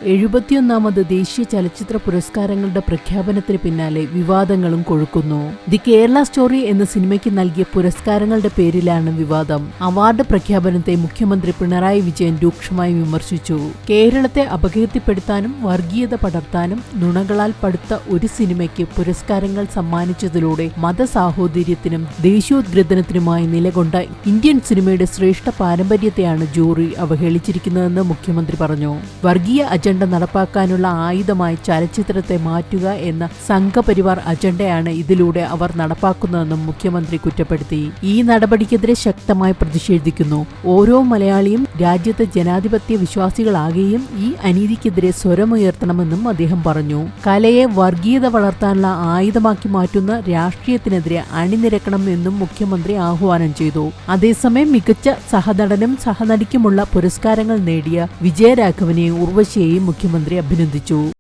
71ാമത് ദേശീയ ചലച്ചിത്ര പുരസ്കാരങ്ങളുടെ പ്രഖ്യാപനത്തിന് പിന്നാലെ വിവാദങ്ങളും കൊഴുക്കുന്നു. ദി കേരള സ്റ്റോറി എന്ന സിനിമയ്ക്ക് നൽകിയ പുരസ്കാരങ്ങളുടെ പേരിലാണ് വിവാദം. അവാർഡ് പ്രഖ്യാപനത്തെ മുഖ്യമന്ത്രി പിണറായി വിജയൻ രൂക്ഷമായി വിമർശിച്ചു. കേരളത്തെ അപകീർത്തിപ്പെടുത്താനും വർഗീയത പടർത്താനും നുണകളാൽ പടുത്ത ഒരു സിനിമയ്ക്ക് പുരസ്കാരങ്ങൾ സമ്മാനിച്ചതിലൂടെ മതസാഹോദര്യത്തിനും ദേശീയോദ്ഗ്രഥനത്തിനുമായി നിലകൊണ്ട ഇന്ത്യൻ സിനിമയുടെ ശ്രേഷ്ഠ പാരമ്പര്യത്തെയാണ് ജൂറി അവഹേളിച്ചിരിക്കുന്നതെന്ന് മുഖ്യമന്ത്രി പറഞ്ഞു. വർഗീയ അജണ്ട നടപ്പാക്കാനുള്ള ആയുധമായി ചലച്ചിത്രത്തെ മാറ്റുക എന്ന സംഘപരിവാർ അജണ്ടയാണ് ഇതിലൂടെ അവർ നടപ്പാക്കുന്നതെന്നും മുഖ്യമന്ത്രി കുറ്റപ്പെടുത്തി. ഈ നടപടിക്കെതിരെ ശക്തമായി പ്രതിഷേധിക്കുന്നു. ഓരോ മലയാളിയും രാജ്യത്തെ ജനാധിപത്യ വിശ്വാസികളാകുകയും ഈ അനീതിക്കെതിരെ സ്വരമുയർത്തണമെന്നും അദ്ദേഹം പറഞ്ഞു. കലയെ വർഗീയത വളർത്താനുള്ള ആയുധമാക്കി മാറ്റുന്ന രാഷ്ട്രീയത്തിനെതിരെ അണിനിരക്കണം എന്നും മുഖ്യമന്ത്രി ആഹ്വാനം ചെയ്തു. അതേസമയം മികച്ച സഹനടനും സഹനടിക്കുമുള്ള പുരസ്കാരങ്ങൾ നേടിയ വിജയരാഘവനെയും ഉർവശിയെയും മുഖ്യമന്ത്രി അഭിനന്ദിച്ചു.